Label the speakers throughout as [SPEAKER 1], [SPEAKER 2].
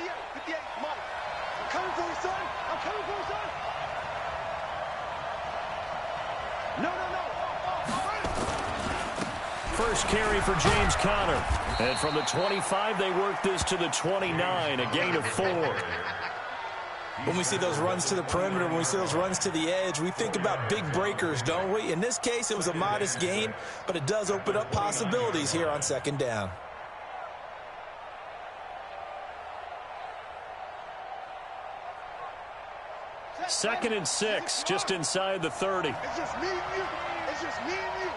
[SPEAKER 1] 58, Mike. I'm coming for you, son. I'm coming for you, son. No.
[SPEAKER 2] First carry for James Conner. And from the 25, they work this to the 29, a gain of 4.
[SPEAKER 3] When we see those runs to the perimeter, when we see those runs to the edge, we think about big breakers, don't we? In this case, it was a modest gain, but it does open up possibilities here on second down.
[SPEAKER 2] Second and 6, just inside the 30.
[SPEAKER 1] It's just me and you. It's just me and you.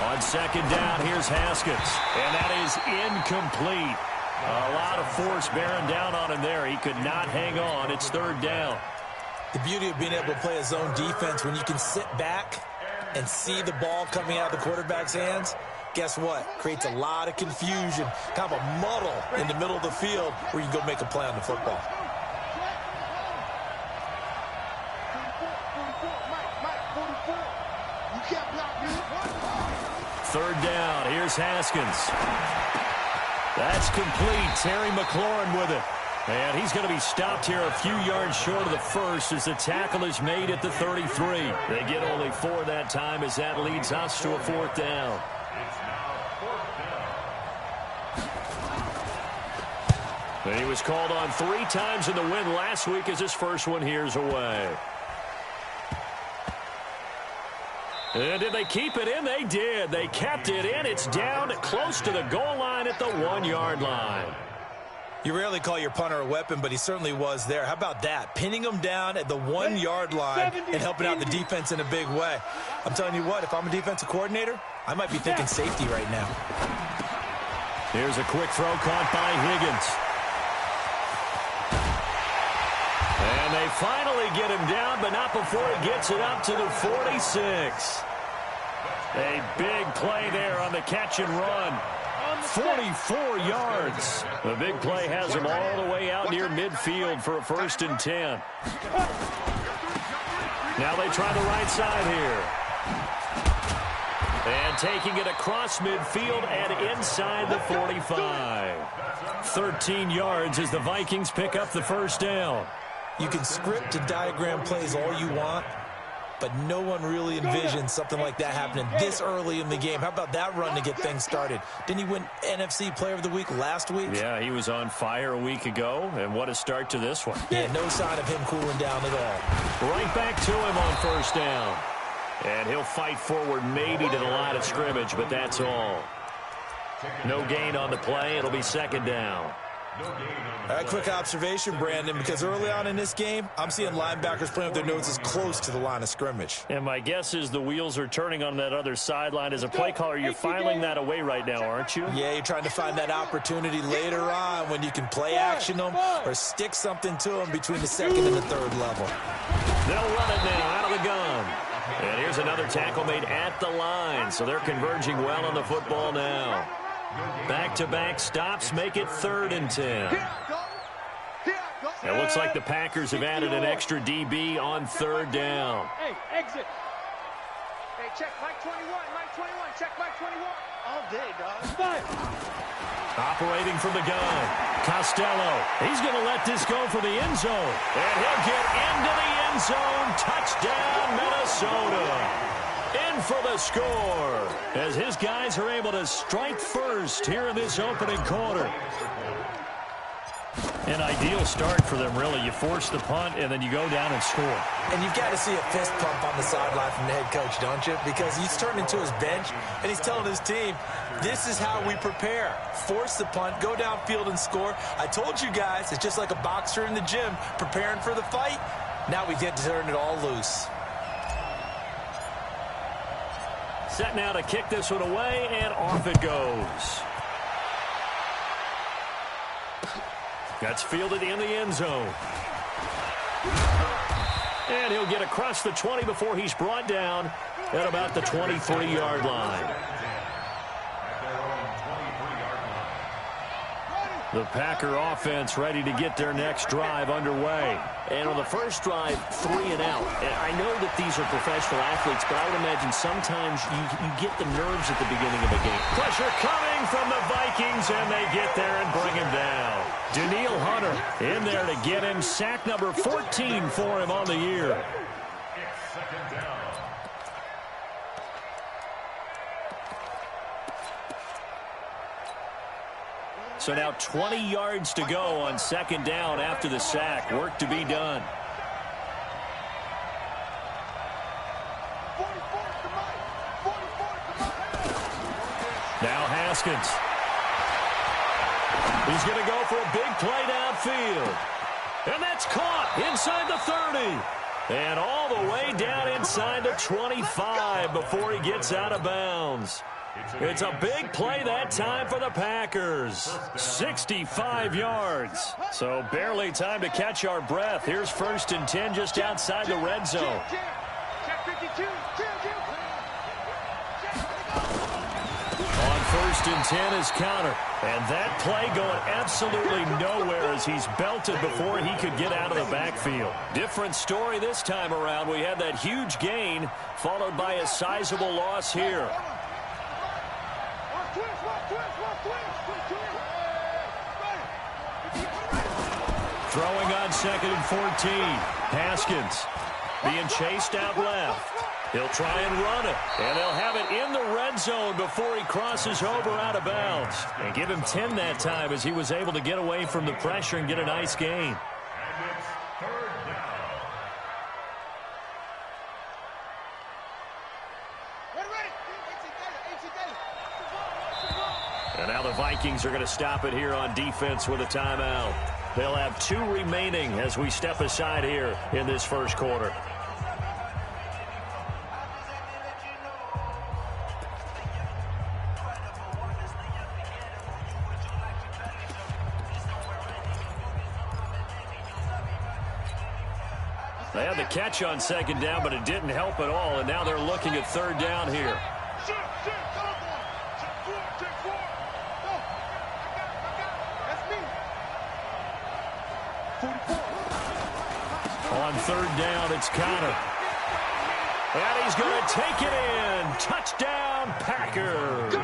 [SPEAKER 2] On second down, here's Haskins. And that is incomplete. A lot of force bearing down on him there. He could not hang on. It's third down.
[SPEAKER 3] The beauty of being able to play a zone defense when you can sit back and see the ball coming out of the quarterback's hands, guess what? Creates a lot of confusion, kind of a muddle in the middle of the field where you can go make a play on the football.
[SPEAKER 2] Third down. Here's Haskins. That's complete. Terry McLaurin with it. And he's going to be stopped here a few yards short of the first as the tackle is made at the 33. They get only 4 that time as that leads us to a fourth down. And he was called on 3 times in the win last week as his first one here's away. And did they keep it in? They did. They kept it in. It's down close to the goal line at the 1-yard line.
[SPEAKER 3] You rarely call your punter a weapon, but he certainly was there. How about that? Pinning him down at the 1-yard line and helping out the defense in a big way. I'm telling you what, if I'm a defensive coordinator, I might be thinking safety right now.
[SPEAKER 2] Here's a quick throw caught by Higgins. And they finally get him down, but not before he gets it up to the 46. A big play there on the catch and run. 44 yards. The big play has him all the way out near midfield for a 1st and 10. Now they try the right side here. And taking it across midfield and inside the 45. 13 yards as the Vikings pick up the first down.
[SPEAKER 3] You can script and diagram plays all you want, but no one really envisions something like that happening this early in the game. How about that run to get things started? Didn't he win NFC Player of the Week last week?
[SPEAKER 2] Yeah, he was on fire a week ago, and what a start to this one.
[SPEAKER 3] Yeah, no sign of him cooling down at all.
[SPEAKER 2] Right back to him on first down. And he'll fight forward maybe to the line of scrimmage, but that's all. No gain on the play. It'll be second down.
[SPEAKER 3] All right, quick observation, Brandon, because early on in this game, I'm seeing linebackers playing with their noses close to the line of scrimmage.
[SPEAKER 2] And my guess is the wheels are turning on that other sideline. As a play caller, you're filing that away right now, aren't you?
[SPEAKER 3] Yeah, you're trying to find that opportunity later on when you can play action them or stick something to them between the second and the third level.
[SPEAKER 2] They'll run it now out of the gun. And here's another tackle made at the line, so they're converging well on the football now. Back-to-back stops make it 3rd and 10. It looks like the Packers have added an extra DB on 3rd down.
[SPEAKER 1] Hey, exit. Hey, check Mike 21, Mike 21, check Mike 21. All day, dog.
[SPEAKER 2] Operating from the gun. Costello. He's going to let this go for the end zone. And he'll get into the end zone. Touchdown, Minnesota. In for the score as his guys are able to strike first here in this opening quarter. An ideal start for them, really. You force the punt, and then you go down and score.
[SPEAKER 3] And you've got to see a fist pump on the sideline from the head coach, don't you? Because he's turned into his bench, and he's telling his team, this is how we prepare. Force the punt, go downfield and score. I told you guys, it's just like a boxer in the gym preparing for the fight. Now we get to turn it all loose.
[SPEAKER 2] Set now to kick this one away, and off it goes. That's fielded in the end zone. And he'll get across the 20 before he's brought down at about the 23-yard line. The Packer offense ready to get their next drive underway.
[SPEAKER 4] And on the first drive, 3 and out. And I know that these are professional athletes, but I would imagine sometimes you get the nerves at the beginning of a game.
[SPEAKER 2] Pressure coming from the Vikings, and they get there and bring him down. Danielle Hunter in there to get him. Sack number 14 for him on the year. So now 20 yards to go on second down after the sack. Work to be done. Now Haskins. He's going to go for a big play downfield. And that's caught inside the 30. And all the way down inside the 25 before he gets out of bounds. It's a big play that time for the Packers. 65 yards. So barely time to catch our breath. Here's 1st and 10 just outside the red zone. On 1st and 10 is Counter. And that play going absolutely nowhere as he's belted before he could get out of the backfield. Different story this time around. We had that huge gain followed by a sizable loss here. Throwing on 2nd and 14. Haskins being chased out left. He'll try and run it. And they'll have it in the red zone before he crosses over out of bounds. And give him 10 that time as he was able to get away from the pressure and get a nice gain. And now the Vikings are going to stop it here on defense with a timeout. They'll have 2 remaining as we step aside here in this first quarter. They had the catch on 2nd down, but it didn't help at all, and now they're looking at 3rd down here. On 3rd down, it's Counter. And he's going to take it in. Touchdown, Packers.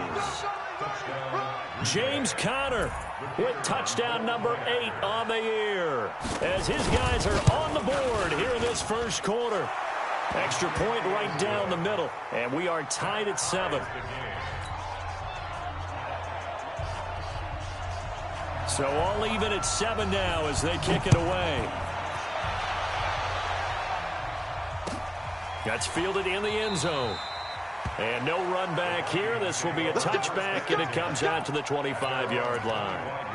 [SPEAKER 2] James Conner with touchdown number 8 on the year. As his guys are on the board here in this first quarter. Extra point right down the middle. And we are tied at 7. So all even at 7 now as they kick it away. That's fielded in the end zone. And no run back here. This will be a touchback, and it comes out to the 25-yard line.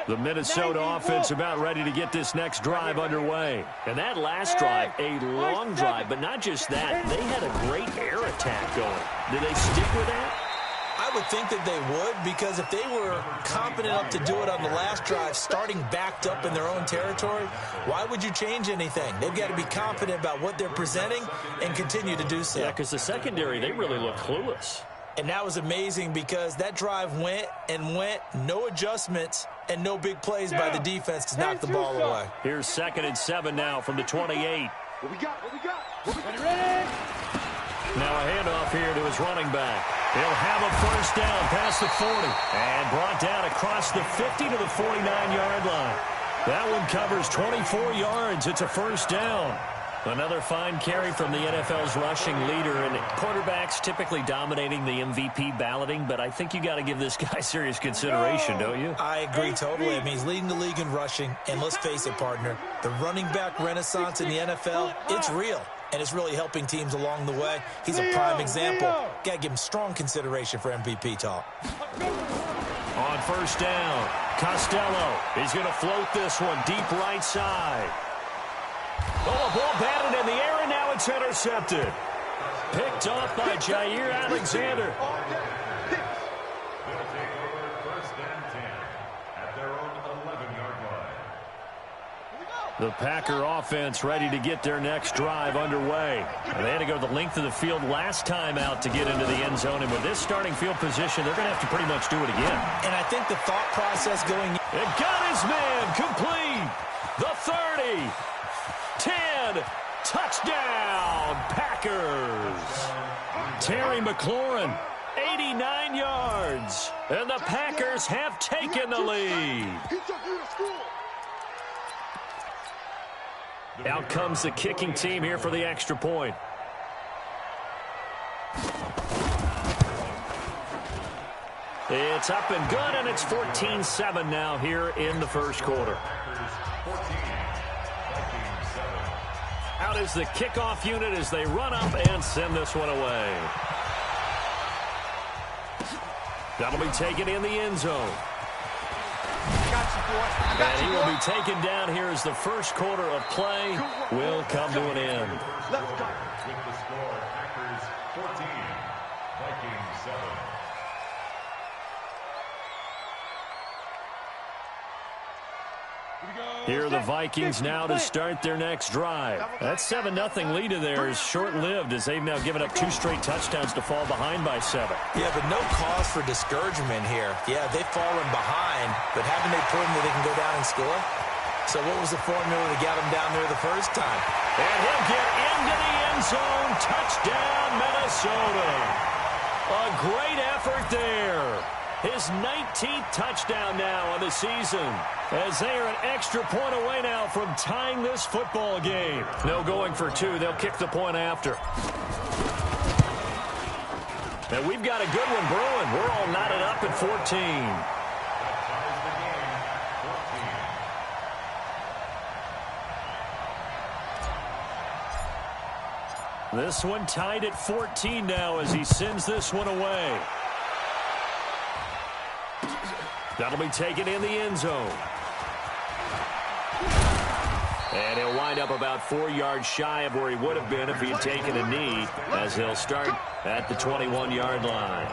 [SPEAKER 2] The Minnesota offense about ready to get this next drive underway. And that last drive, a long drive, but not just that. They had a great air attack going. Did they stick with that?
[SPEAKER 3] I would think that they would, because if they were confident enough to do it on the last drive, starting backed up in their own territory, why would you change anything? They've got to be confident about what they're presenting and continue to do so.
[SPEAKER 2] Yeah, because the secondary, they really look clueless.
[SPEAKER 3] And that was amazing because that drive went and went, no adjustments, and no big plays by the defense to knock the ball away.
[SPEAKER 2] Here's 2nd and 7 now from the 28.
[SPEAKER 1] What we got? What we got? Ready?
[SPEAKER 2] Now a handoff here to his running back. He'll have a first down past the 40 and brought down across the 50 to the 49-yard line. That one covers 24 yards. It's a first down. Another fine carry from the NFL's rushing leader, and quarterbacks typically dominating the MVP balloting, but I think you got to give this guy serious consideration, don't you?
[SPEAKER 3] I agree totally. I mean, he's leading the league in rushing, and let's face it, partner, the running back renaissance in the NFL, it's real, and it's really helping teams along the way. He's a prime example. Got to give him strong consideration for MVP talk.
[SPEAKER 2] On first down, Costello is going to float this one deep right side. Oh, ball batted in the air, and now it's intercepted. Picked off by Jair Alexander.
[SPEAKER 5] They'll take over 1st and 10 at their own
[SPEAKER 2] The Packer offense ready to get their next drive underway. And they had to go the length of the field last time out to get into the end zone. And with this starting field position, they're going to have to pretty much do it again.
[SPEAKER 3] And I think the thought process going in.
[SPEAKER 2] It got his man complete. The 30. 10. Touchdown, Packers. Terry McLaurin, 89 yards. And the Packers have taken the lead. Out comes the kicking team here for the extra point. It's up and good, and it's 14-7 now here in the first quarter. Out is the kickoff unit as they run up and send this one away. That'll be taken in the end zone. And he will be taken down here as the first quarter of play will come to an end.
[SPEAKER 1] Let's go.
[SPEAKER 5] With the score, Packers 14, Vikings 7.
[SPEAKER 2] Here are the Vikings now to start their next drive. That 7-0 lead of theirs is short-lived as they've now given up 2 straight touchdowns to fall behind by 7.
[SPEAKER 3] Yeah, but no cause for discouragement here. Yeah, they've fallen behind, but haven't they proven that they can go down and score? So what was the formula to get them down there the first time?
[SPEAKER 2] And he'll get into the end zone. Touchdown, Minnesota. A great effort there. His 19th touchdown now on the season, as they are an extra point away now from tying this football game. No going for 2. They'll kick the point after. And we've got a good one brewing. We're all knotted up at 14. This one tied at 14 now as he sends this one away. That'll be taken in the end zone. And he'll wind up about 4 yards shy of where he would have been if he had taken a knee, as he'll start at the 21-yard line.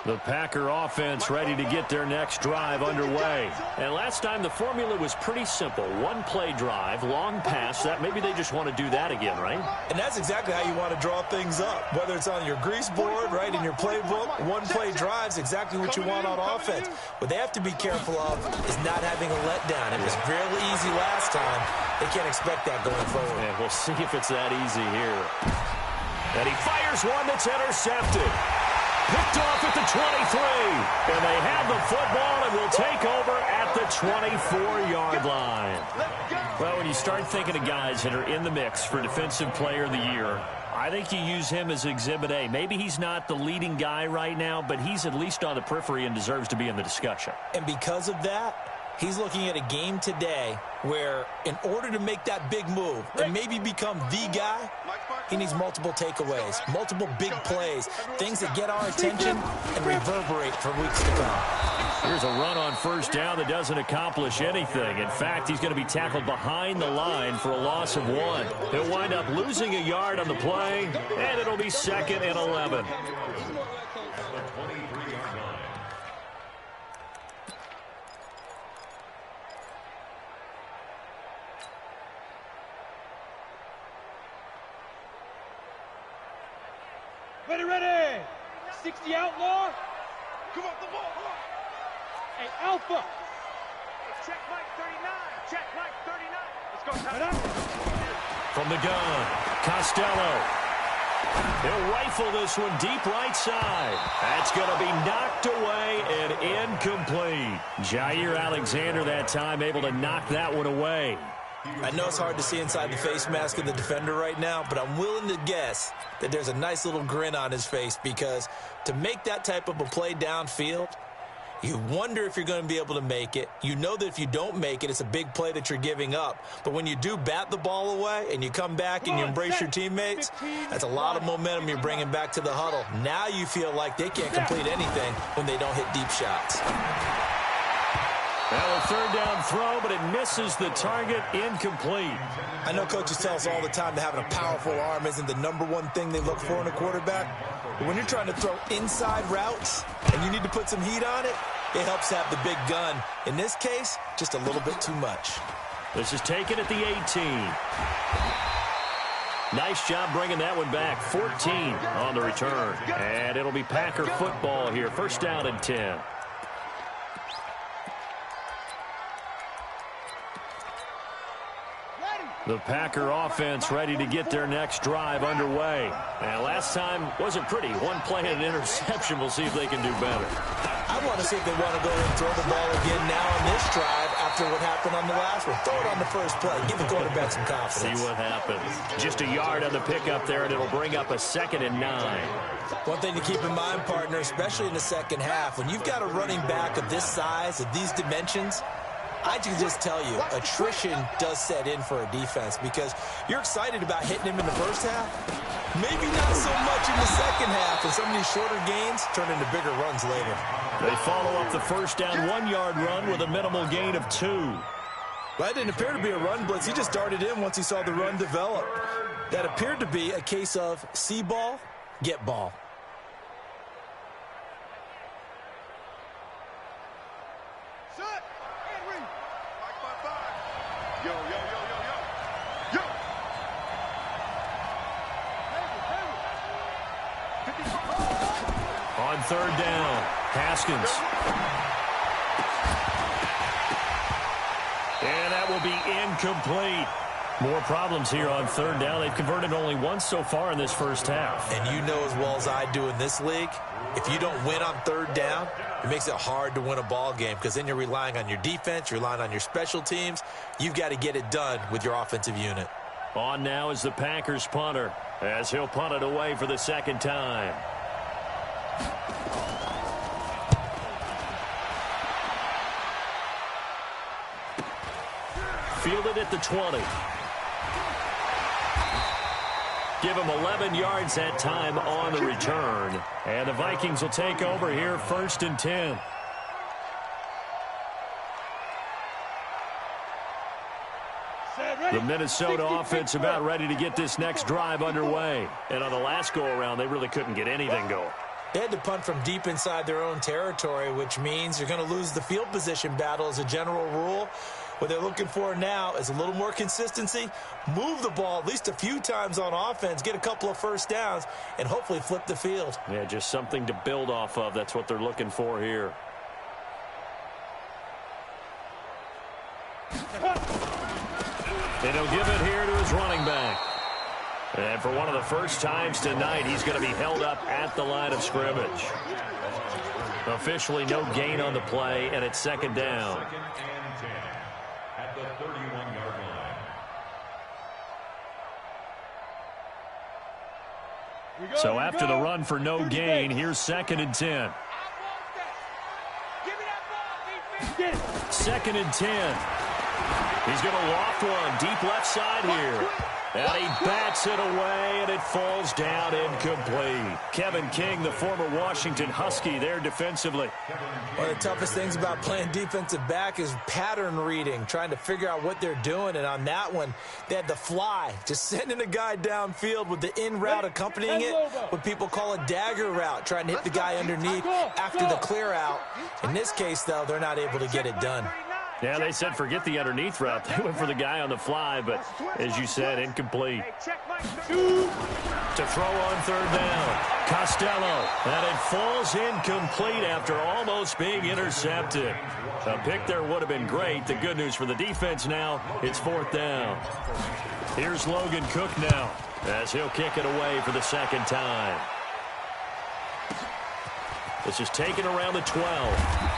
[SPEAKER 2] The Packer offense ready to get their next drive underway. And last time the formula was pretty simple. 1-play drive, long pass. That maybe they just want to do that again, right?
[SPEAKER 3] And that's exactly how you want to draw things up. Whether it's on your grease board, right, in your playbook, 1-play drive's exactly what you want on offense. What they have to be careful of is not having a letdown. It was really easy last time. They can't expect that going forward.
[SPEAKER 2] And we'll see if it's that easy here. And he fires one that's intercepted. Picked off at the 23. And they have the football and will take over at the 24-yard line. Well, when you start thinking of guys that are in the mix for Defensive Player of the Year, I think you use him as Exhibit A. Maybe he's not the leading guy right now, but he's at least on the periphery and deserves to be in the discussion.
[SPEAKER 3] And because of that, he's looking at a game today where in order to make that big move and maybe become the guy, he needs multiple takeaways, multiple big plays, things that get our attention and reverberate for weeks to come.
[SPEAKER 2] Here's a run on first down that doesn't accomplish anything. In fact, he's going to be tackled behind the line for a loss of 1. He'll wind up losing a yard on the play, and it'll be 2nd and 11.
[SPEAKER 1] Ready. 60 outlaw. Come on, the ball. Hey, Alpha. Hey, check Mike 39. Check Mike 39. Let's go, Tyler.
[SPEAKER 2] From the gun, Costello. He'll rifle this one deep right side. That's going to be knocked away and incomplete. Jair Alexander that time able to knock that one away.
[SPEAKER 3] I know it's hard to see inside the face mask of the defender right now, but I'm willing to guess that there's a nice little grin on his face because to make that type of a play downfield, you wonder if you're going to be able to make it. You know that if you don't make it, it's a big play that you're giving up. But when you do bat the ball away and you come back and you embrace your teammates, that's a lot of momentum you're bringing back to the huddle. Now you feel like they can't complete anything when they don't hit deep shots.
[SPEAKER 2] Now a third down throw, but it misses the target, incomplete.
[SPEAKER 3] I know coaches tell us all the time that having a powerful arm isn't the #1 thing they look for in a quarterback, But when you're trying to throw inside routes and you need to put some heat on it, it helps have the big gun. In this case, just a little bit too much.
[SPEAKER 2] This is taken at the 18. Nice job bringing that one back. 14 on the return. And it'll be Packer football here. First down and 10. The Packer offense ready to get their next drive underway. And last time wasn't pretty. One play and an interception. We'll see if they can do better.
[SPEAKER 3] I want to see if they want to go and throw the ball again now on this drive after what happened on the last one. Throw it on the first play. Give the quarterback some confidence.
[SPEAKER 2] See what happens. Just a yard on the pickup there, and it'll bring up a 2nd and 9.
[SPEAKER 3] One thing to keep in mind, partner, especially in the second half, when you've got a running back of this size, of these dimensions, I can just tell you, attrition does set in for a defense because you're excited about hitting him in the first half. Maybe not so much in the second half, and some of these shorter gains turn into bigger runs later.
[SPEAKER 2] They follow up the first down 1-yard run with a minimal gain of 2.
[SPEAKER 3] Well, that didn't appear to be a run blitz. He just darted in once he saw the run develop. That appeared to be a case of see ball, get ball.
[SPEAKER 2] On third down, Haskins. And that will be incomplete. More problems here on third down. They've converted only once so far in this first half.
[SPEAKER 3] And you know as well as I do in this league, if you don't win on third down, it makes it hard to win a ball game because then you're relying on your defense, you're relying on your special teams. You've got to get it done with your offensive unit.
[SPEAKER 2] On now is the Packers punter as he'll punt it away for the second time. Fielded at the 20. Give him 11 yards that time on the return. And the Vikings will take over here, 1st and 10. The Minnesota offense about ready to get this next drive underway. And on the last go-around, they really couldn't get anything going.
[SPEAKER 3] They had to punt from deep inside their own territory, which means you're going to lose the field position battle as a general rule. What they're looking for now is a little more consistency, move the ball at least a few times on offense, get a couple of first downs, and hopefully flip the field.
[SPEAKER 2] Yeah, just something to build off of. That's what they're looking for here. And he'll give it here to his running back. And for one of the first times tonight, he's going to be held up at the line of scrimmage. Officially no gain on the play, and it's 2nd down.
[SPEAKER 5] 2nd and 10 at the 31-yard line.
[SPEAKER 2] So after the run for no gain, here's 2nd and 10. 2nd and 10. He's going to loft one deep left side here. And he bats it away, and it falls down incomplete. Kevin King, the former Washington Husky, there defensively.
[SPEAKER 3] One of the toughest things about playing defensive back is pattern reading, trying to figure out what they're doing. And on that one, they had the fly, just sending a guy downfield with the in route accompanying it, what people call a dagger route, trying to hit the guy underneath after the clear out. In this case, though, they're not able to get it done.
[SPEAKER 2] Yeah, they said forget the underneath route. They went for the guy on the fly, but as you said, incomplete. To throw on third down, Costello. And it falls incomplete after almost being intercepted. A pick there would have been great. The good news for the defense now, it's 4th down. Here's Logan Cook now as he'll kick it away for the 2nd time. This is taken around the 12.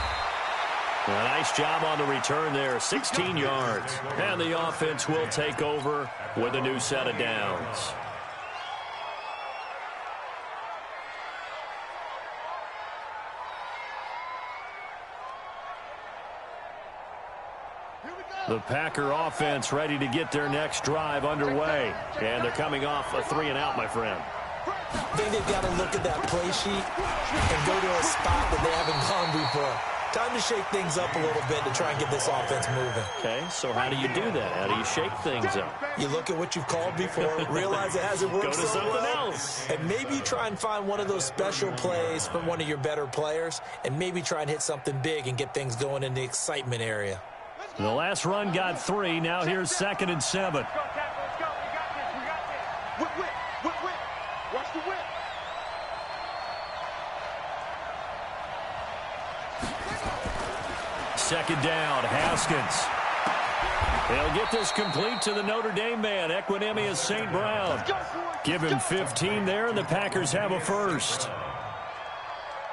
[SPEAKER 2] A nice job on the return there, 16 yards. And the offense will take over with a new set of downs. The Packer offense ready to get their next drive underway. And they're coming off a 3-and-out, my friend.
[SPEAKER 3] I think they've got to look at that play sheet and go to a spot that they haven't gone before. Time to shake things up a little bit to try and get this offense moving.
[SPEAKER 4] Okay, so how do you do that? How do you shake things up?
[SPEAKER 3] You look at what you've called before, realize it hasn't worked
[SPEAKER 4] Go to
[SPEAKER 3] so
[SPEAKER 4] something
[SPEAKER 3] well,
[SPEAKER 4] else.
[SPEAKER 3] and maybe you try and find one of those special plays from one of your better players, and maybe try and hit something big and get things going in the excitement area.
[SPEAKER 2] The last run got 3. Now here's 2nd and 7.
[SPEAKER 1] Let's go, tackle. Let's go. We got this. We got this. Whip. Watch the whip.
[SPEAKER 2] Second down, Haskins. They'll get this complete to the Notre Dame man, Equinemius St. Brown. Give him 15 there, and the Packers have a first.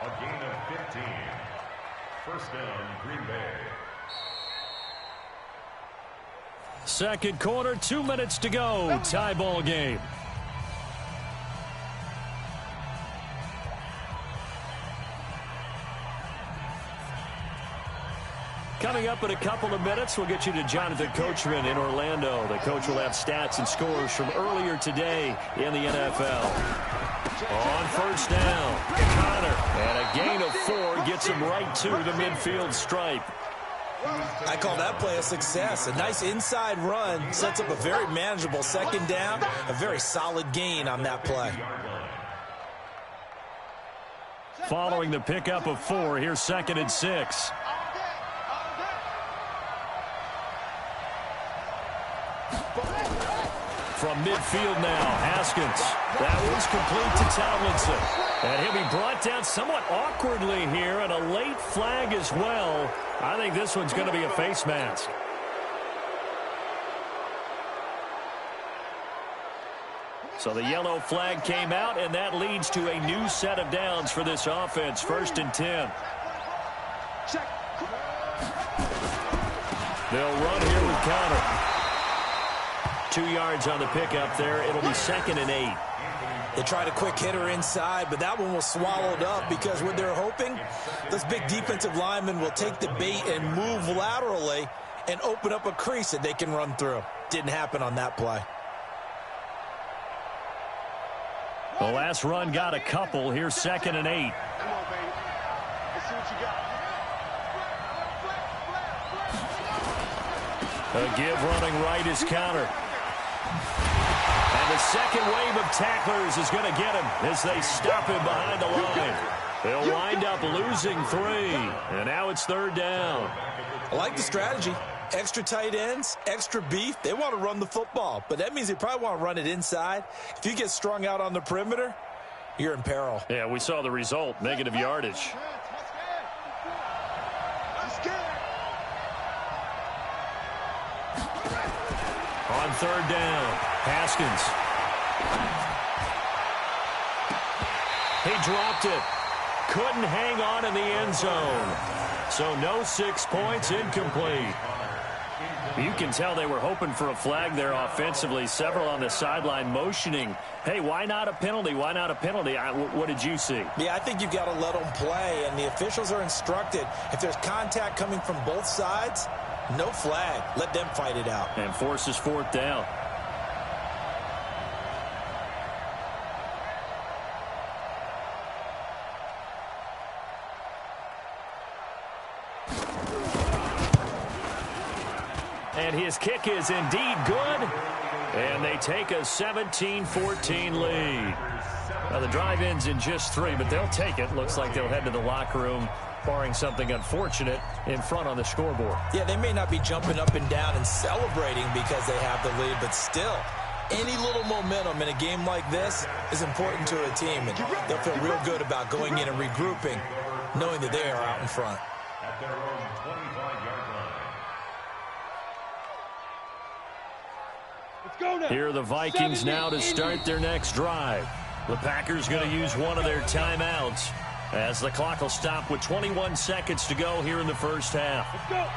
[SPEAKER 5] A gain of 15. First down, Green Bay.
[SPEAKER 2] Second quarter, 2 minutes to go. Tie ball game. Coming up in a couple of minutes, we'll get you to Jonathan Coachman in Orlando. The coach will have stats and scores from earlier today in the NFL. On first down, Connor. And a gain of 4 gets him right to the midfield stripe.
[SPEAKER 3] I call that play a success. A nice inside run sets up a very manageable second down, a very solid gain on that play.
[SPEAKER 2] Following the pickup of 4, here's 2nd and 6. From midfield now, Haskins. That one's complete to Tomlinson. And he'll be brought down somewhat awkwardly here, and a late flag as well. I think this one's going to be a face mask. So the yellow flag came out, and that leads to a new set of downs for this offense. 1st and 10. They'll run here with Connor. 2 yards on the pickup there. It'll be 2nd and 8.
[SPEAKER 3] They tried a quick hitter inside, but that one was swallowed up because what they're hoping, this big defensive lineman will take the bait and move laterally and open up a crease that they can run through. Didn't happen on that play.
[SPEAKER 2] The last run got a couple. Here's 2nd and 8.
[SPEAKER 1] Come on, baby. Let's see what you got.
[SPEAKER 2] A give running right is Connor. And the second wave of tacklers is going to get him as they stop him behind the line. They'll wind up losing 3. And now it's 3rd down.
[SPEAKER 3] I like the strategy. Extra tight ends, extra beef. They want to run the football, but that means they probably want to run it inside. If you get strung out on the perimeter, you're in peril.
[SPEAKER 2] Yeah, we saw the result, negative yardage. On 3rd down, Haskins. He dropped it. Couldn't hang on in the end zone. So no 6 points, incomplete. You can tell they were hoping for a flag there offensively. Several on the sideline motioning, hey, why not a penalty? Why not a penalty? What did you see?
[SPEAKER 3] Yeah, I think you've got to let them play, and the officials are instructed. If there's contact coming from both sides, no flag. Let them fight it out.
[SPEAKER 2] And forces 4th down. And his kick is indeed good. And they take a 17-14 lead. Now the drive ends in just 3, but they'll take it. Looks like they'll head to the locker room, barring something unfortunate, in front on the scoreboard.
[SPEAKER 3] Yeah, they may not be jumping up and down and celebrating because they have the lead, but still, any little momentum in a game like this is important to a team, and they'll feel real good about going in and regrouping, knowing that they are out in front.
[SPEAKER 5] At their own 25-yard line.
[SPEAKER 2] Here are the Vikings now to start their next drive. The Packers going to use one of their timeouts as the clock will stop with 21 seconds to go here in the first half.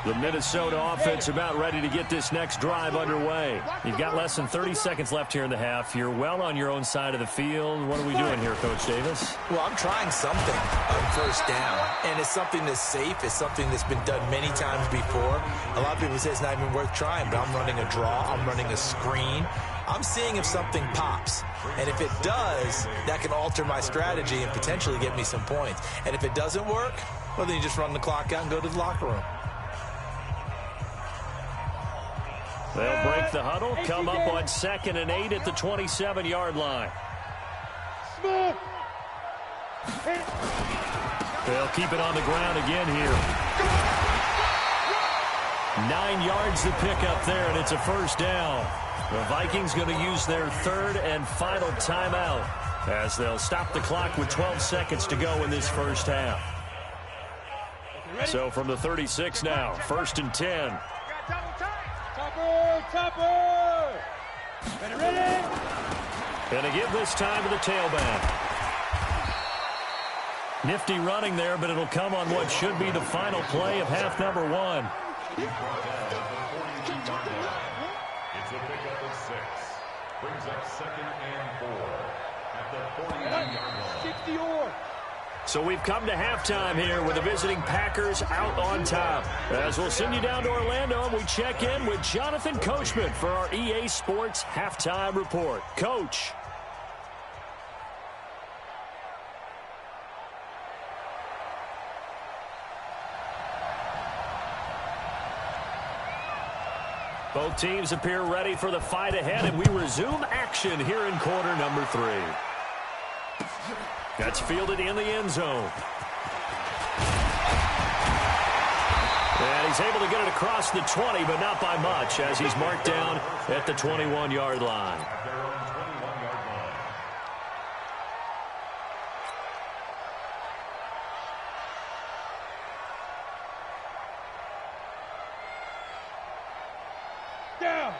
[SPEAKER 2] The Minnesota offense about ready to get this next drive underway. You've got less than 30 seconds left here in the half. You're well on your own side of the field. What are we doing here, Coach Davis?
[SPEAKER 3] Well, I'm trying something on first down, and it's something that's safe. It's something that's been done many times before. A lot of people say it's not even worth trying, but I'm running a draw. I'm running a screen. I'm seeing if something pops. And if it does, that can alter my strategy and potentially get me some points. And if it doesn't work, well, then you just run the clock out and go to the locker room.
[SPEAKER 2] They'll break the huddle, come up on 2nd and 8 at the 27-yard line. They'll keep it on the ground again here. 9 yards to pick up there, and it's a first down. The Vikings going to use their 3rd and final timeout as they'll stop the clock with 12 seconds to go in this first half. So from the 36 now, 1st and 10.
[SPEAKER 1] Topper! Ready?
[SPEAKER 2] Going to give this time to the tailback. Nifty running there, but it'll come on what should be the final play of half number 1.
[SPEAKER 5] It's a pickup of 6. Brings up 2nd and 4 at the 49-yard line.
[SPEAKER 1] 60-yard.
[SPEAKER 2] So we've come to halftime here with the visiting Packers out on top. As we'll send you down to Orlando, and we check in with Jonathan Coachman for our EA Sports Halftime Report. Coach. Both teams appear ready for the fight ahead, and we resume action here in quarter number 3. That's fielded in the end zone. And he's able to get it across the 20, but not by much, as he's marked down at the 21-yard line.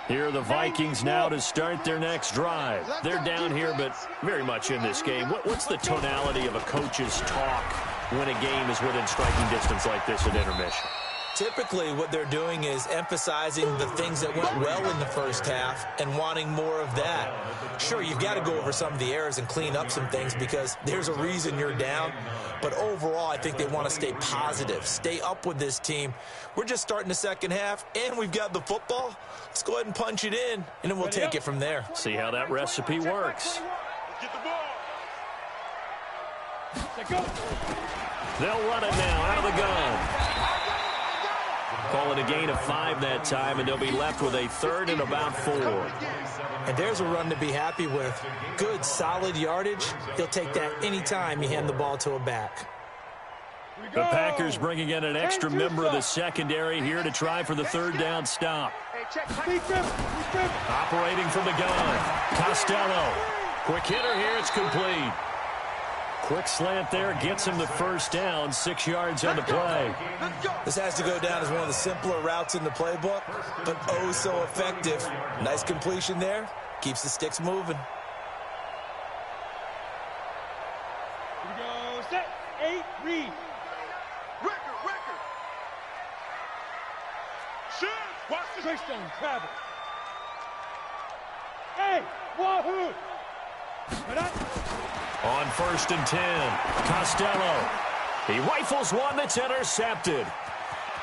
[SPEAKER 2] Here are the Vikings now to start their next drive. They're down here, but very much in this game. What's the tonality of a coach's talk when a game is within striking distance like this at intermission?
[SPEAKER 3] Typically, what they're doing is emphasizing the things that went well in the first half and wanting more of that. Sure, you've got to go over some of the errors and clean up some things because there's a reason you're down. But overall, I think they want to stay positive, stay up with this team. We're just starting the second half, and we've got the football. Let's go ahead and punch it in, and then we'll take it from there.
[SPEAKER 2] See how that recipe works.
[SPEAKER 1] Get the ball.
[SPEAKER 2] They'll run it now out of the gun. Call it a gain of 5 that time, and they'll be left with a 3rd and about 4.
[SPEAKER 3] And there's a run to be happy with. Good, solid yardage. He'll take that anytime you hand the ball to a back.
[SPEAKER 2] The Packers bringing in an extra member of the secondary here to try for the 3rd down stop. Operating from the gun, Costello. Quick hitter here, it's complete. Quick slant there, gets him the first down, 6 yards on the play.
[SPEAKER 3] This has to go down as one of the simpler routes in the playbook, but oh so effective. Nice completion there, keeps the sticks moving.
[SPEAKER 1] Here we go, set, 8, read. Record. Shoot, watch the touchdown, travel. Hey, wahoo.
[SPEAKER 2] On 1st and 10, Costello. He rifles one that's intercepted.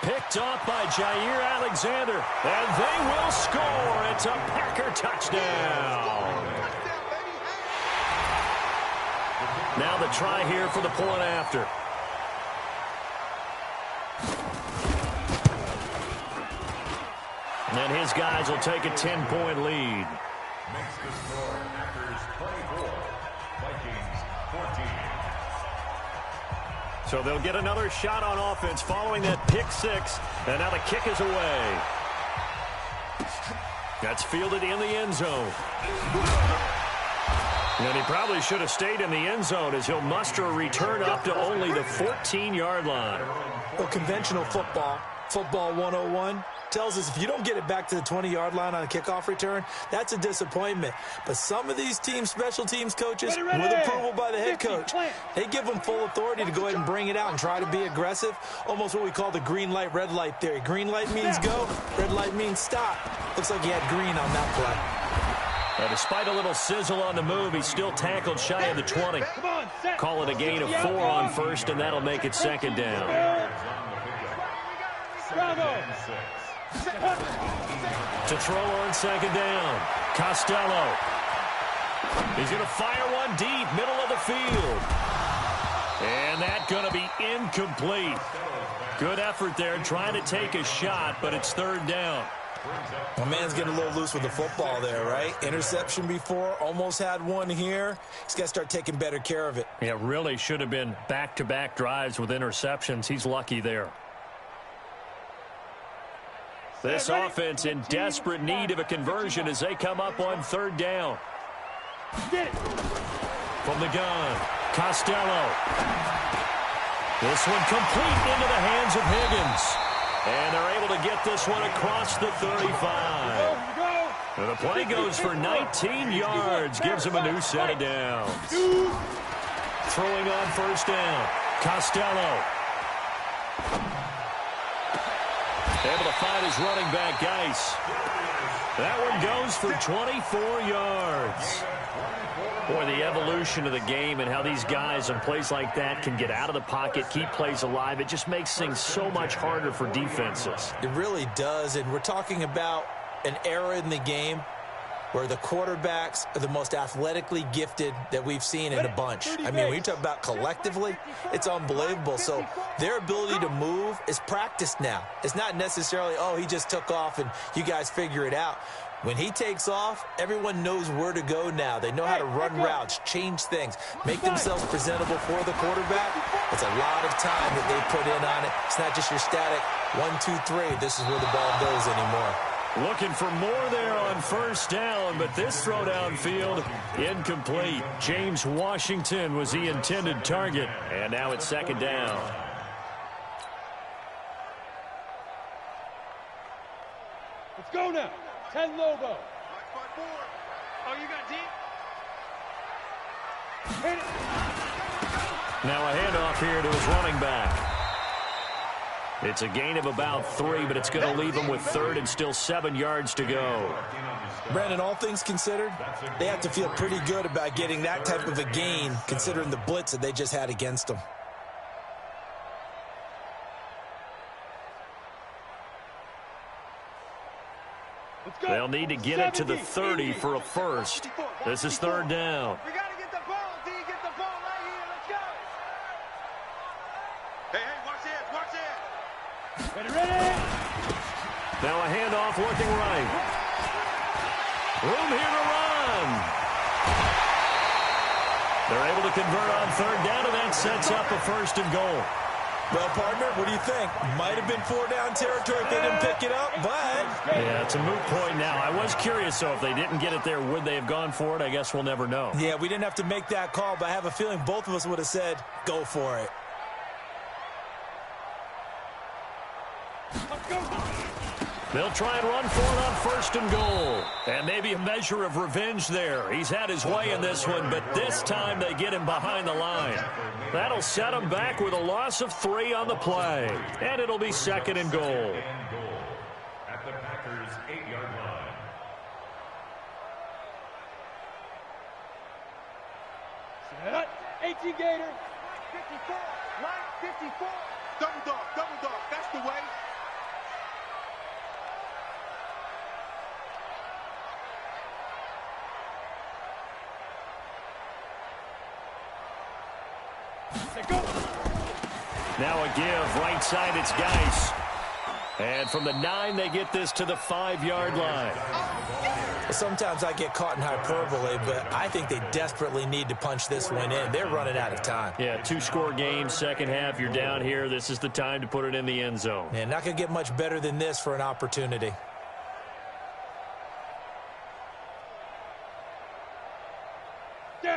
[SPEAKER 2] Picked off by Jair Alexander, and they will score. It's a Packer touchdown. Now the try here for the point after. And his guys will take a 10-point lead.
[SPEAKER 5] Makes the score Packers 24, Vikings 14.
[SPEAKER 2] So they'll get another shot on offense following that pick 6, and now the kick is away. That's fielded in the end zone. And he probably should have stayed in the end zone as he'll muster a return up to only the 14-yard line.
[SPEAKER 3] Well, conventional football 101, tells us if you don't get it back to the 20-yard line on a kickoff return, that's a disappointment. But some of these teams, special teams coaches, with approval by the head coach, they give them full authority to go ahead and bring it out and try to be aggressive, almost what we call the green light, red light theory. Green light means go, red light means stop. Looks like he had green on that play.
[SPEAKER 2] Despite a little sizzle on the move, he's still tackled shy of the 20. Call it a gain of 4 on 1st, and that'll make it 2nd down. To throw on 2nd down. Costello. He's going to fire one deep, middle of the field. And that's going to be incomplete. Good effort there, trying to take a shot, but it's third down.
[SPEAKER 3] My man's getting a little loose with the football there, right? Interception before, almost had one here. He's got to start taking better care of it.
[SPEAKER 2] Yeah, really should have been back-to-back drives with interceptions. He's lucky there. This offense in desperate need of a conversion as they come up on third down. From the gun, Costello. This one complete into the hands of Higgins. And they're able to get this one across the 35. And the play goes for 19 yards, gives him a new set of downs. Throwing on first down, Costello. Able to find his running back, Geis. That one goes for 24 yards. Boy, the evolution of the game and how these guys in plays like that can get out of the pocket, keep plays alive, it just makes things so much harder for defenses.
[SPEAKER 3] It really does, and we're talking about an era in the game where the quarterbacks are the most athletically gifted that we've seen in a bunch. I mean, when you talk about collectively, it's unbelievable. So their ability to move is practiced now. It's not necessarily, oh, he just took off and you guys figure it out. When he takes off, everyone knows where to go now. They know how to run routes, change things, make themselves presentable for the quarterback. It's a lot of time that they put in on it. It's not just your static 1, 2, 3. This is where the ball goes anymore.
[SPEAKER 2] Looking for more there on first down, but this throw downfield incomplete. James Washington was the intended target, and now it's second down.
[SPEAKER 1] Let's go now. 10 Lobo. Oh, you got deep? Hit it.
[SPEAKER 2] Now a handoff here to his running back. It's a gain of about 3, but it's going to leave him with third and still 7 yards to go.
[SPEAKER 3] Brandon, all things considered, they have to feel pretty good about getting that type of a gain considering the blitz that they just had against them.
[SPEAKER 2] They'll need to get it to the 30 for a first. This is third down.
[SPEAKER 1] We got to get the ball, D. Get the ball right here. Let's go. Hey, watch this. Watch this. Ready.
[SPEAKER 2] Now a handoff working right. Room here to run. They're able to convert on third down, and that sets up a first and goal.
[SPEAKER 3] Well, partner, what do you think? Might have been 4-down territory if they didn't pick it up, but...
[SPEAKER 2] Yeah, it's a moot point now. I was curious, though, if they didn't get it there, would they have gone for it? I guess we'll never know.
[SPEAKER 3] Yeah, we didn't have to make that call, but I have a feeling both of us would have said, go for it.
[SPEAKER 2] They'll try and run for it on first and goal. And maybe a measure of revenge there. He's had his way in this one, but this time they get him behind the line. That'll set him back with a loss of 3 on the play. And it'll be second and goal.
[SPEAKER 5] At the Packers' 8-yard line.
[SPEAKER 1] Set. 18 Gator. 54. Line 54. Double dog. That's the way.
[SPEAKER 2] Now a give, right side, it's Geis. And from the 9, they get this to the 5-yard line.
[SPEAKER 3] Sometimes I get caught in hyperbole, but I think they desperately need to punch this one in. They're running out of time.
[SPEAKER 2] Yeah, 2-score game, second half, you're down here. This is the time to put it in the end zone.
[SPEAKER 3] Yeah, not going to get much better than this for an opportunity.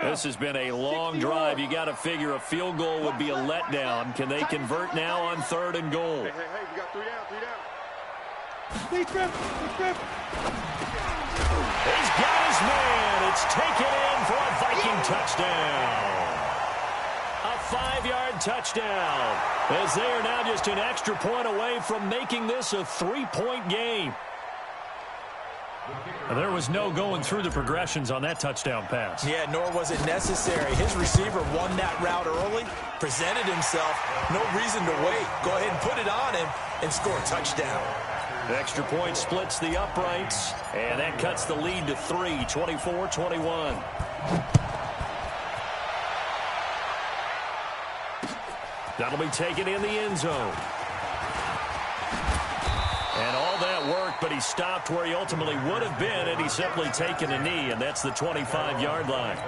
[SPEAKER 2] This has been a long drive. You got to figure a field goal would be a letdown. Can they convert now on third and goal?
[SPEAKER 1] Hey, we got 3 down.
[SPEAKER 2] He's got his man. It's taken in for a Viking touchdown. A 5-yard touchdown. As they are now just an extra point away from making this a 3-point game. There was no going through the progressions on that touchdown pass.
[SPEAKER 3] Yeah, nor was it necessary. His receiver won that route early, presented himself, no reason to wait. Go ahead and put it on him and score a touchdown.
[SPEAKER 2] Extra point splits the uprights, and that cuts the lead to 3, 24-21. That'll be taken in the end zone. And all that worked, but he stopped where he ultimately would have been, and he's simply taken a knee, and that's the 25-yard line.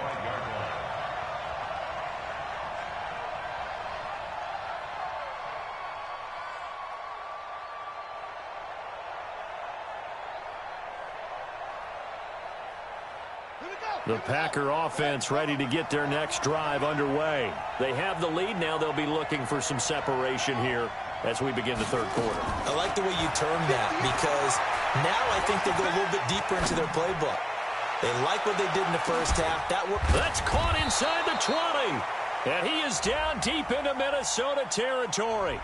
[SPEAKER 2] The Packer offense ready to get their next drive underway. They have the lead now. They'll be looking for some separation here as we begin the third quarter.
[SPEAKER 3] I like the way you termed that, because now I think they go a little bit deeper into their playbook. They like what they did in the first half.
[SPEAKER 2] That's caught inside the 20. And he is down deep into Minnesota territory.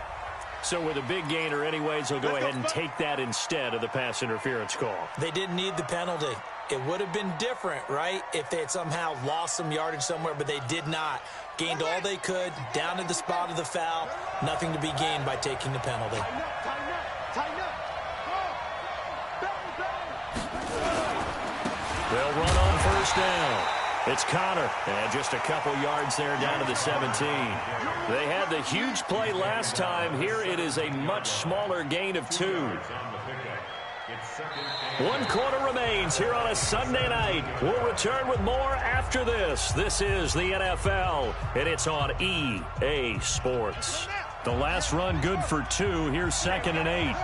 [SPEAKER 2] So with a big gainer anyways, he'll go ahead and take that instead of the pass interference call.
[SPEAKER 3] They didn't need the penalty. It would have been different, right, if they had somehow lost some yardage somewhere, but they did not. Gained all they could, down to the spot of the foul. Nothing to be gained by taking the penalty.
[SPEAKER 2] They'll run on first down. It's Connor, and just a couple yards there down to the 17. They had the huge play last time. Here it is a much smaller gain of 2. 1 quarter remains here on a Sunday night. We'll return with more after this. This is the NFL, and it's on EA Sports. The last run good for 2. Here's 2nd and 8.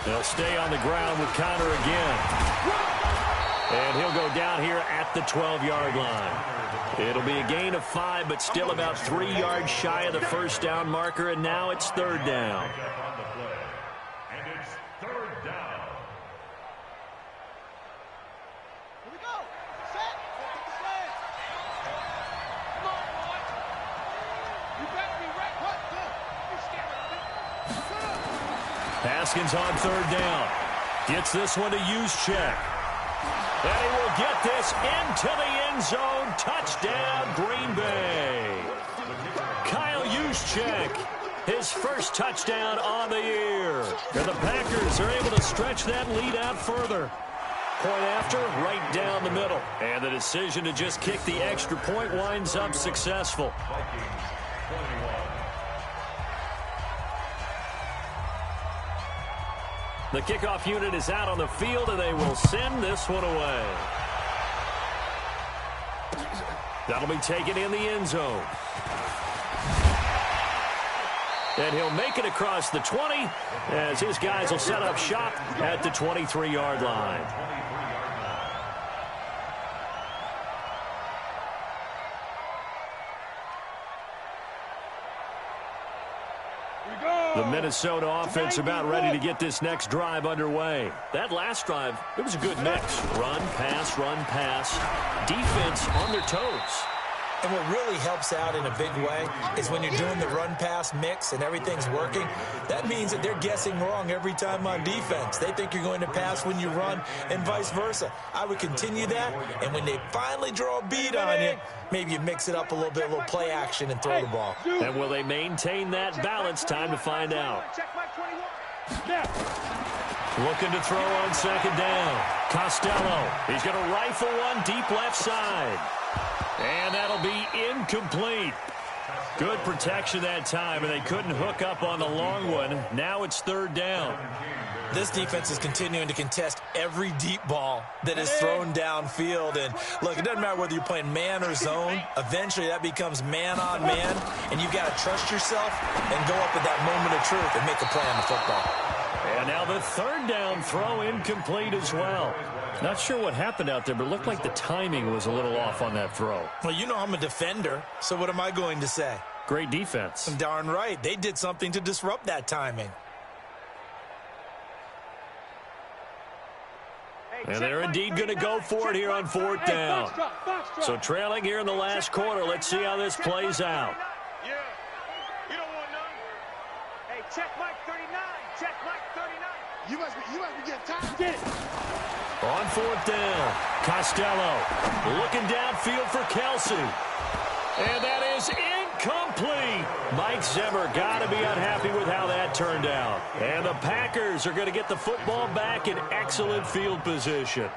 [SPEAKER 2] They'll stay on the ground with Connor again. And he'll go down here at the 12-yard line. It'll be a gain of 5, but still about 3 yards shy of the first down marker, and now it's 3rd down.
[SPEAKER 5] And it's 3rd down.
[SPEAKER 1] Here we go. Set. Come on, boy. You better be right. What? You're scared.
[SPEAKER 2] Haskins on 3rd down. Gets this one to Juszczyk. And he will get this into the end zone. Touchdown, Green Bay. Kyle Juszczyk, his first touchdown on the year. And the Packers are able to stretch that lead out further. Point after, right down the middle. And the decision to just kick the extra point winds up successful. The kickoff unit is out on the field, and they will send this one away. That'll be taken in the end zone. And he'll make it across the 20 as his guys will set up shop at the 23-yard line. The Minnesota offense about ready to get this next drive underway. That last drive, it was a good mix. Run, pass, defense on their toes.
[SPEAKER 3] And what really helps out in a big way is when you're doing the run-pass mix and everything's working, that means that they're guessing wrong every time on defense. They think you're going to pass when you run and vice versa. I would continue that, and when they finally draw a beat on you, maybe you mix it up a little bit, a little play action, and throw the ball.
[SPEAKER 2] And will they maintain that balance? Time to find out. Looking to throw on 2nd down. Costello, he's going to rifle one deep left side. And that'll be incomplete. Good protection that time, and they couldn't hook up on the long one. Now it's 3rd down.
[SPEAKER 3] This defense is continuing to contest every deep ball that is thrown downfield. And, look, it doesn't matter whether you're playing man or zone. Eventually, that becomes man-on-man, and you've got to trust yourself and go up at that moment of truth and make a play on the football.
[SPEAKER 2] And now the 3rd down throw incomplete as well. Not sure what happened out there, but it looked like the timing was a little off on that throw.
[SPEAKER 3] Well, you know I'm a defender, so what am I going to say?
[SPEAKER 2] Great defense.
[SPEAKER 3] Darn right. They did something to disrupt that timing.
[SPEAKER 2] And they're indeed going to go for it here on 4th down. So trailing here in the last quarter. Let's see how this plays out.
[SPEAKER 1] Yeah. You don't want none. Hey, check Mike 39. Check Mike 39. You must be getting tired. Get it.
[SPEAKER 2] On fourth down, Costello looking downfield for Kelsey. And that is incomplete. Mike Zimmer got to be unhappy with how that turned out. And the Packers are going to get the football back in excellent field position.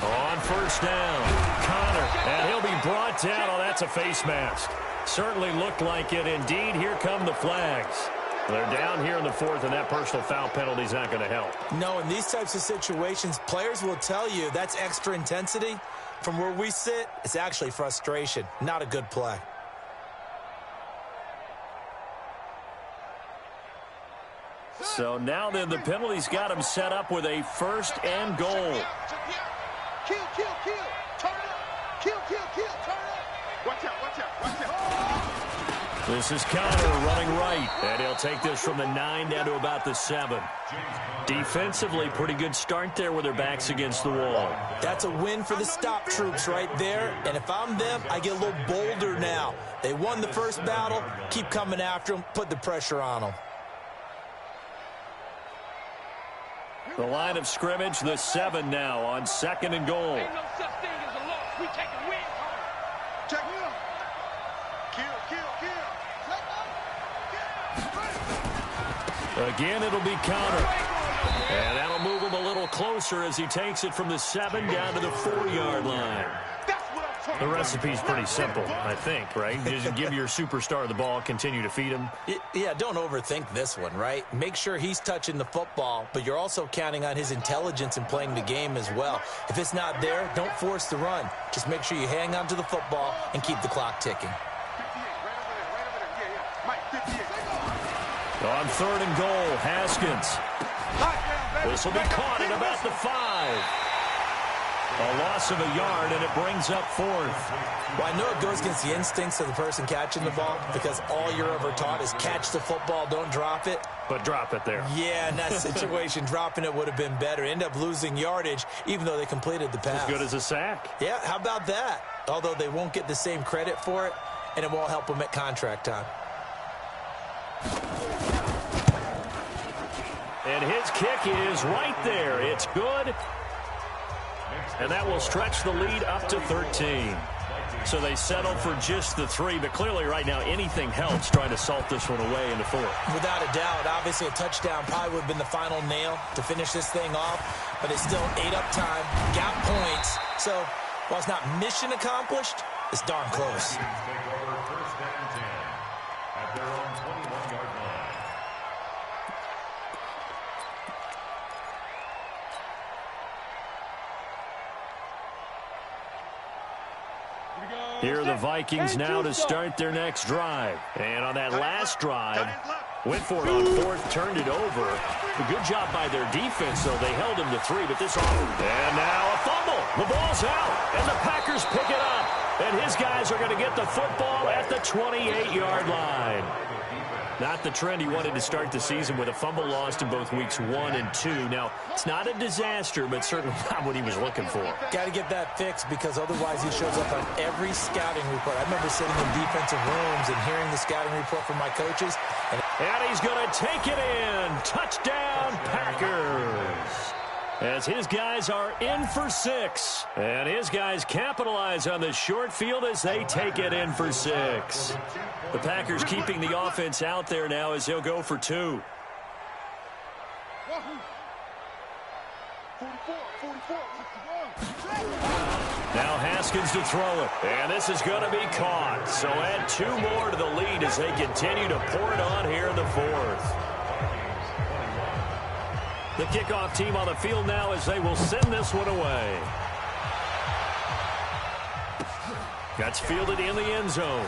[SPEAKER 2] On first down, Connor, and he'll be brought down. Oh, that's a face mask. Certainly looked like it. Indeed, here come the flags. They're down here in the fourth, and that personal foul penalty is not going to help.
[SPEAKER 3] No, in these types of situations, players will tell you that's extra intensity. From where we sit, it's actually frustration. Not a good play.
[SPEAKER 2] So now then, the penalty's got him set up with a first and goal.
[SPEAKER 1] Kill, kill, kill. Turn it up. Kill, kill, kill. Turn it up. Watch out, watch out, watch out.
[SPEAKER 2] This is Connor running right, and he'll take this from the 9 down to about the 7. Defensively, pretty good start there with their backs against the wall.
[SPEAKER 3] That's a win for the stop troops right there, and if I'm them, I get a little bolder now. They won the first battle, keep coming after them, put the pressure on them.
[SPEAKER 2] The line of scrimmage, the 7 now on 2nd and goal.
[SPEAKER 1] Ain't no such thing as a loss. We take a win. Check me out. Kill, kill, kill.
[SPEAKER 2] Again, it'll be Connor. And that'll move him a little closer as he takes it from the 7 down to the 4-yard line. The recipe's pretty simple, I think, right? Just give your superstar the ball, continue to feed him.
[SPEAKER 3] Yeah, don't overthink this one, right? Make sure he's touching the football, but you're also counting on his intelligence in playing the game as well. If it's not there, don't force the run. Just make sure you hang on to the football and keep the clock ticking.
[SPEAKER 2] On 3rd and goal, Haskins. This will be caught at about the 5. A loss of a yard, and it brings up 4th.
[SPEAKER 3] Well, I know it goes against the instincts of the person catching the ball because all you're ever taught is catch the football, don't drop it.
[SPEAKER 2] But drop it there.
[SPEAKER 3] Yeah, in that situation, dropping it would have been better. End up losing yardage, even though they completed the pass.
[SPEAKER 2] As good as a sack.
[SPEAKER 3] Yeah, how about that? Although they won't get the same credit for it, and it won't help them at contract time.
[SPEAKER 2] And his kick is right there. It's good. And that will stretch the lead up to 13. So they settle for just the 3, but clearly right now anything helps trying to salt this one away in the 4th.
[SPEAKER 3] Without a doubt, obviously a touchdown probably would have been the final nail to finish this thing off, but it's still ate up time, got points. So while it's not mission accomplished, it's darn close.
[SPEAKER 2] Here are the Vikings now to start their next drive. And on that last drive, went for it on 4th, turned it over. A good job by their defense, though. They held him to 3, but this offense. And now a fumble. The ball's out, and the Packers pick it up. And his guys are going to get the football at the 28-yard line. Not the trend he wanted to start the season with a fumble lost in both weeks 1 and 2. Now, it's not a disaster, but certainly not what he was looking for.
[SPEAKER 3] Got to get that fixed because otherwise he shows up on every scouting report. I remember sitting in defensive rooms and hearing the scouting report from my coaches.
[SPEAKER 2] And he's going to take it in. Touchdown, Packers. As his guys are in for 6. And his guys capitalize on the short field as they take it in for 6. The Packers keeping the offense out there now as he'll go for 2. Now Haskins to throw it. And this is going to be caught. So add 2 more to the lead as they continue to pour it on here in the 4th. The kickoff team on the field now as they will send this one away. That's fielded in the end zone.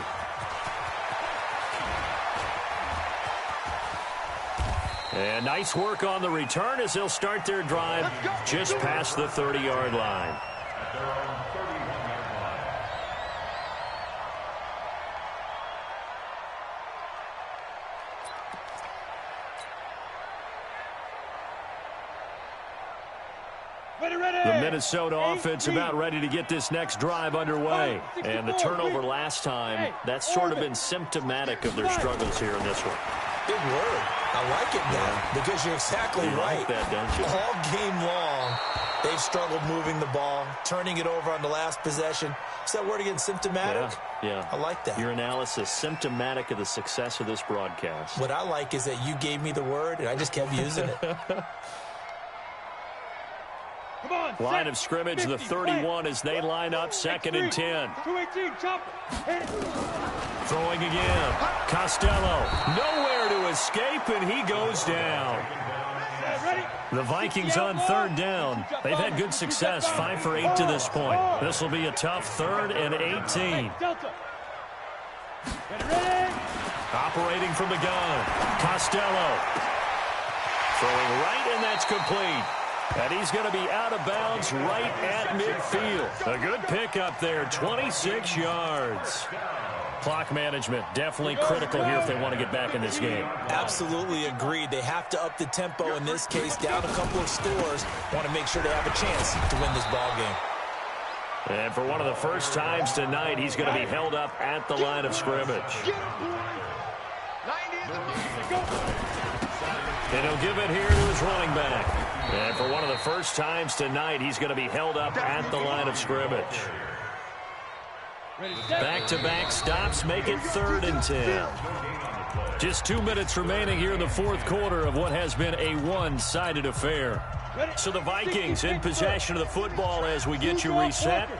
[SPEAKER 2] And nice work on the return as they'll start their drive just past the 30-yard line. The Minnesota offense about ready to get this next drive underway. And the turnover last time, that's sort of been symptomatic of their struggles here in this one.
[SPEAKER 3] Big word. I like it now because you're exactly right.
[SPEAKER 2] Like that, don't you?
[SPEAKER 3] All game long, they've struggled moving the ball, turning it over on the last possession. Is that word again, symptomatic?
[SPEAKER 2] Yeah.
[SPEAKER 3] I like that.
[SPEAKER 2] Your analysis, symptomatic of the success of this broadcast.
[SPEAKER 3] What I like is that you gave me the word, and I just kept using it.
[SPEAKER 1] Come on,
[SPEAKER 2] line of scrimmage, 50, the 31 as they line up, 2nd and 10.
[SPEAKER 1] 218, chopper.
[SPEAKER 2] Throwing again. Costello, nowhere to escape, and he goes down. The Vikings on 3rd down. They've had good success, 5 for 8 to this point. This will be a tough 3rd and 18. Operating from the gun. Costello. Throwing right, and that's complete. And he's going to be out of bounds right at midfield. A good pickup there, 26 yards. Clock management, definitely critical here if they want to get back in this game.
[SPEAKER 3] Absolutely agreed. They have to up the tempo in this case, down a couple of scores. Want to make sure they have a chance to win this ball game.
[SPEAKER 2] And for one of the first times tonight, he's going to be held up at the line of scrimmage. And he'll give it here to his running back. And for one of the first times tonight, he's going to be held up at the line of scrimmage. Back-to-back stops make it 3rd and 10. Just 2 minutes remaining here in the 4th quarter of what has been a one-sided affair. So the Vikings in possession of the football as we get you reset.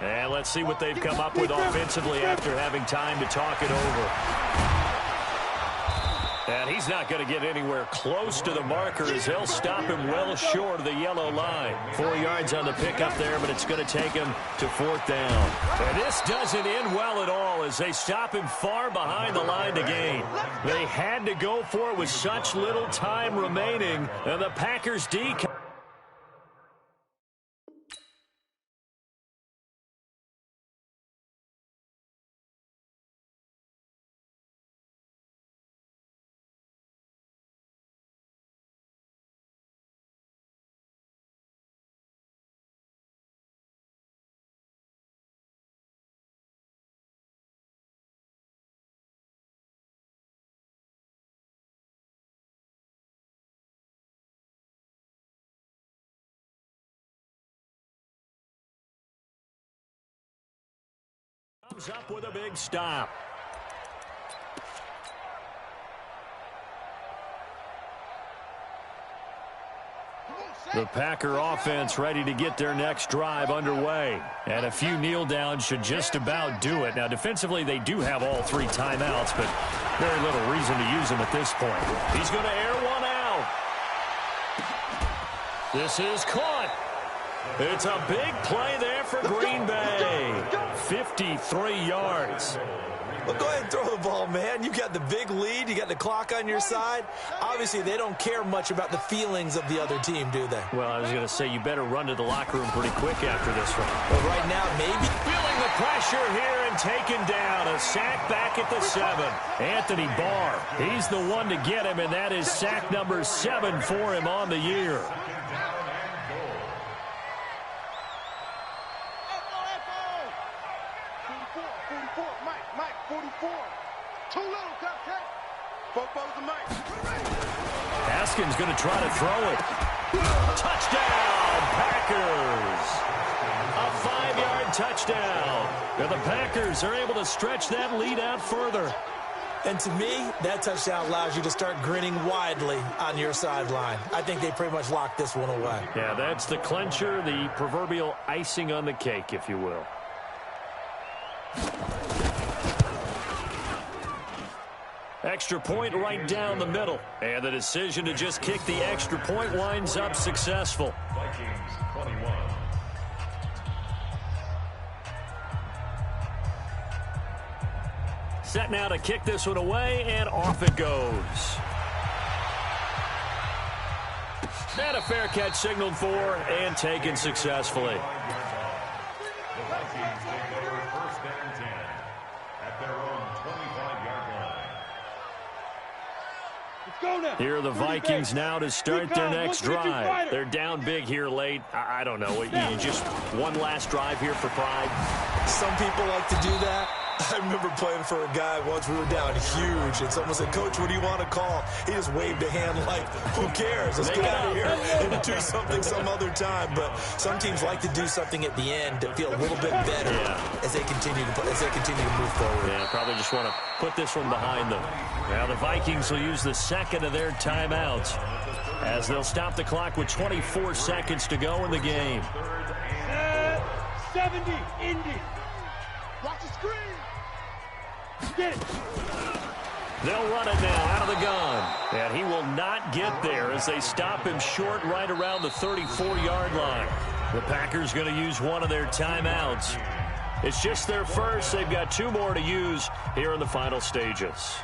[SPEAKER 2] And let's see what they've come up with offensively after having time to talk it over. And he's not going to get anywhere close to the markers. They'll stop him well short of the yellow line. 4 yards on the pickup there, but it's going to take him to 4th down. And this doesn't end well at all as they stop him far behind the line to gain. They had to go for it with such little time remaining. And the Packers D. comes up with a big stop. The Packer offense ready to get their next drive underway. And a few kneel downs should just about do it. Now, defensively, they do have all three timeouts, but very little reason to use them at this point. He's going to air one out. This is caught. It's a big play there for Green Bay. 53 yards.
[SPEAKER 3] Well, go ahead and throw the ball, man. You got the big lead. You got the clock on your side. Obviously, they don't care much about the feelings of the other team, do they?
[SPEAKER 2] Well, I was going to say, you better run to the locker room pretty quick after this one.
[SPEAKER 3] But right now, maybe.
[SPEAKER 2] Feeling the pressure here and taken down. A sack back at the 7. Anthony Barr. He's the one to get him, and that is sack number 7 for him on the year. Haskins going to try to throw it. Touchdown, Packers. A 5-yard touchdown. And the Packers are able to stretch that lead out further.
[SPEAKER 3] And to me, that touchdown allows you to start grinning widely on your sideline. I think they pretty much locked this one away.
[SPEAKER 2] Yeah, that's the clincher, the proverbial icing on the cake, if you will. Extra point right down the middle. And the decision to just kick the extra point winds up successful.
[SPEAKER 5] Vikings 21.
[SPEAKER 2] Set now to kick this one away, and off it goes. And a fair catch signaled for and taken successfully.
[SPEAKER 5] The Vikings take over 1st and 10 at their own 25-yard line.
[SPEAKER 1] Let's go,
[SPEAKER 2] Here are the Vikings now to start their next drive. They're down big here late. I don't know. You just one last drive here for pride?
[SPEAKER 3] Some people like to do that. I remember playing for a guy once. We were down huge, and someone said, "Coach, what do you want to call?" He just waved a hand like, "Who cares? Let's get out of here and do something some other time." But some teams like to do something at the end to feel a little bit better as they continue to move forward.
[SPEAKER 2] Yeah, probably just want to put this one behind them. Now the Vikings will use the second of their timeouts as they'll stop the clock with 24 seconds to go in the game.
[SPEAKER 1] 70, Indy. Watch the screen. Get it.
[SPEAKER 2] They'll run it now out of the gun. And he will not get there as they stop him short right around the 34-yard line. The Packers going to use one of their timeouts. It's just their first. They've got two more to use here in the final stages.